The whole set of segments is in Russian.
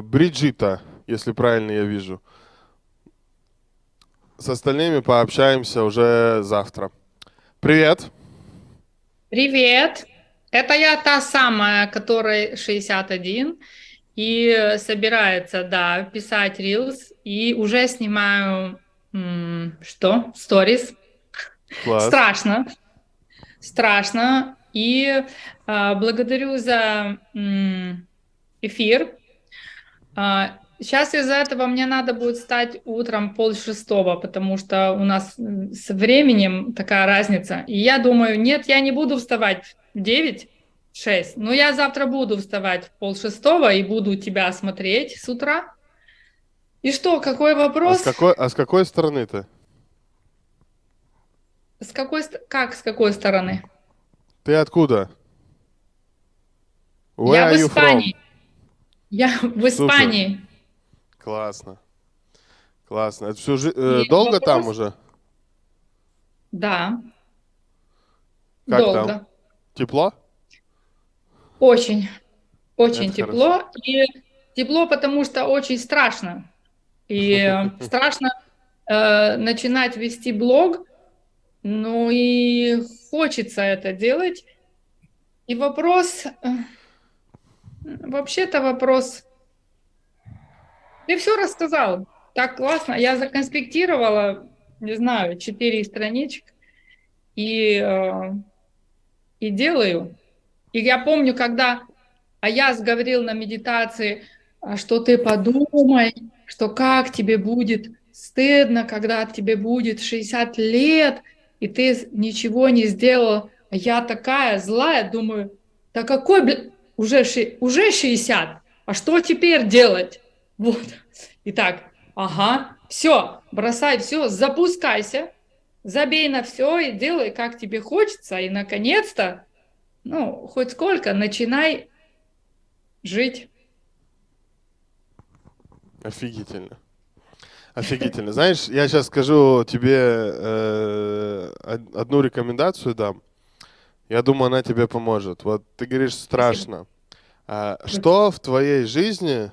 Бриджита, если правильно я вижу. С остальными пообщаемся уже завтра. Привет. Привет! Это я та самая, которой 61 и собирается, да, писать рилс и уже снимаю, что? Сторис. Класс. Страшно, страшно. И благодарю за эфир. Сейчас из-за этого мне надо будет встать утром 5:30, потому что у нас с временем такая разница. И я думаю, нет, я не буду вставать в 9, 6, но я завтра буду вставать в 5:30 и буду тебя смотреть с утра. И что, какой А с вопрос? какой, а с какой стороны ты? Как, с какой стороны? Ты откуда? Where Я are в you from? Испании. Я в Супер. Испании. Классно. Классно. Это И долго там вопрос? уже? Да, Как там? долго. Тепло? Очень, очень Это хорошо. тепло. И тепло, потому что очень страшно. И страшно начинать вести блог, ну и хочется это делать. И вопрос, вообще-то вопрос, ты все рассказал, так классно, я законспектировала, не знаю, 4 страничек и, и делаю. И я помню, когда Аяс говорил на медитации, что ты подумай, что как тебе будет стыдно, когда тебе будет 60 лет, и ты ничего не сделал. А я такая злая, думаю, да какой, уже 60, а что теперь делать? Вот. Итак, ага, все, бросай все, запускайся, забей на все и делай, как тебе хочется, и наконец-то, ну, хоть сколько, начинай жить. Офигительно. Офигительно. Знаешь, я сейчас скажу тебе одну рекомендацию дам. Я думаю, она тебе поможет. Вот ты говоришь Спасибо. страшно. Что в твоей жизни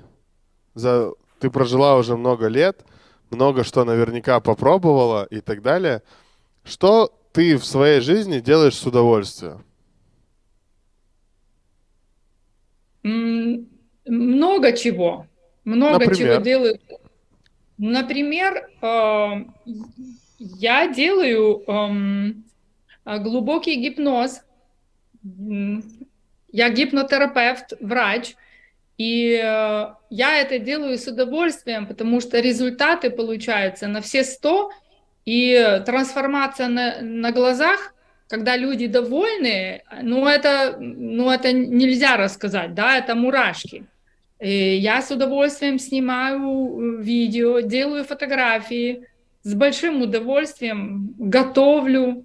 ты прожила уже много лет, много что наверняка попробовала и так далее. Что ты в своей жизни делаешь с удовольствием? М, Много чего. Много чего Например, делаю. Например, я делаю глубокий гипноз. М, Я гипнотерапевт, врач, и я это делаю с удовольствием, потому что результаты получаются на все 100, и трансформация на глазах, когда люди довольны, ну это нельзя рассказать, да, это мурашки. И я с удовольствием снимаю видео, делаю фотографии, с большим удовольствием готовлю.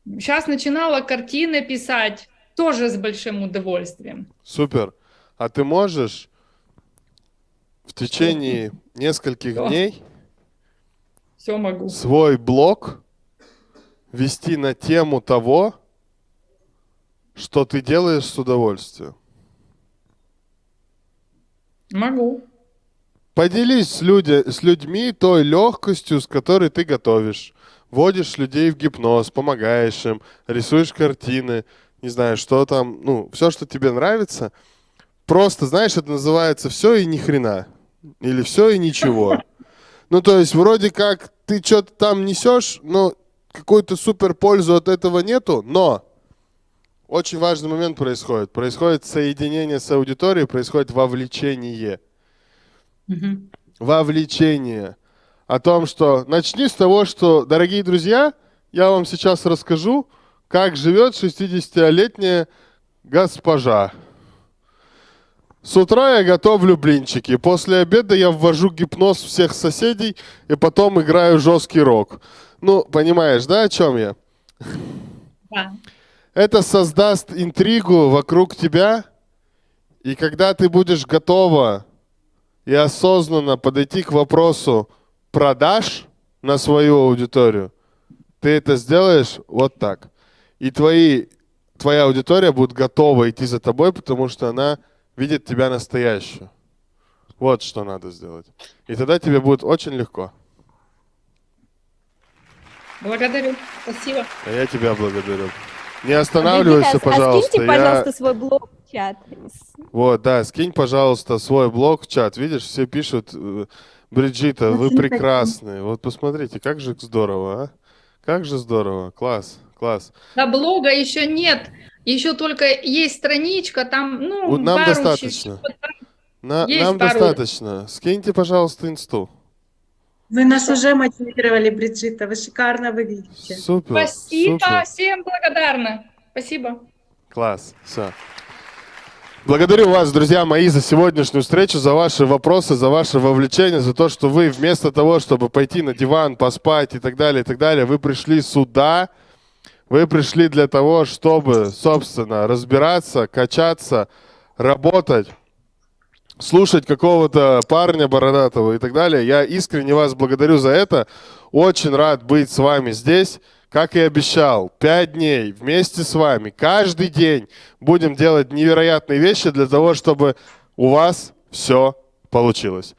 Сейчас начинала картины писать, тоже с большим удовольствием. супер. А ты можешь в Что? течение нескольких Все, дней все могу. свой блог вести на тему того, что ты делаешь с удовольствием? Могу. Поделись с людьми той легкостью, с которой ты готовишь. Вводишь людей в гипноз, помогаешь им, рисуешь картины, не знаю, что там, ну, все, что тебе нравится. Просто, знаешь, это называется все и ни хрена. Или все и ничего. Ну, то есть, вроде как ты что-то там несешь, но какой-то супер пользу от этого нету, но очень важный момент происходит. Происходит соединение с аудиторией, происходит вовлечение. Мгм. Вовлечение. О том, что начни с того, что, дорогие друзья, я вам сейчас расскажу, как живет 60-летняя госпожа. С утра я готовлю блинчики, после обеда я ввожу гипноз всех соседей и потом играю жесткий рок. Ну, понимаешь, да, о чем я? Да. Это создаст интригу вокруг тебя, и когда ты будешь готова и осознанно подойти к вопросу продаж на свою аудиторию, ты это сделаешь вот так. И твоя аудитория будет готова идти за тобой, потому что она видит тебя настоящую. Вот что надо сделать. И тогда тебе будет очень легко. Благодарю. Спасибо. А я тебя благодарю. Не останавливайся, Бригитта, пожалуйста. скиньте, пожалуйста, свой блог в чат. Вот, да, скинь, пожалуйста, свой блог в чат. Видишь, все пишут, Бриджита, вы прекрасны. Вот посмотрите, как же здорово, а? Как же здорово. Класс, класс. Да, блога еще нет. Еще только есть страничка, там, ну, Нам пару достаточно. чуть-чуть. Есть Нам пару. достаточно. Скиньте, пожалуйста, инсту. Вы нас уже мотивировали, Бриджита. Вы шикарно выглядите. Супер. Спасибо, супер. всем благодарна. Спасибо. Класс, все. Благодарю вас, друзья мои, за сегодняшнюю встречу, за ваши вопросы, за ваше вовлечение, за то, что вы вместо того, чтобы пойти на диван, поспать и так далее, вы пришли сюда. Вы пришли для того, чтобы, собственно, разбираться, качаться, работать, слушать какого-то парня бородатого и так далее. Я искренне вас благодарю за это. Очень рад быть с вами здесь. Как и обещал, 5 дней вместе с вами, каждый день будем делать невероятные вещи для того, чтобы у вас все получилось.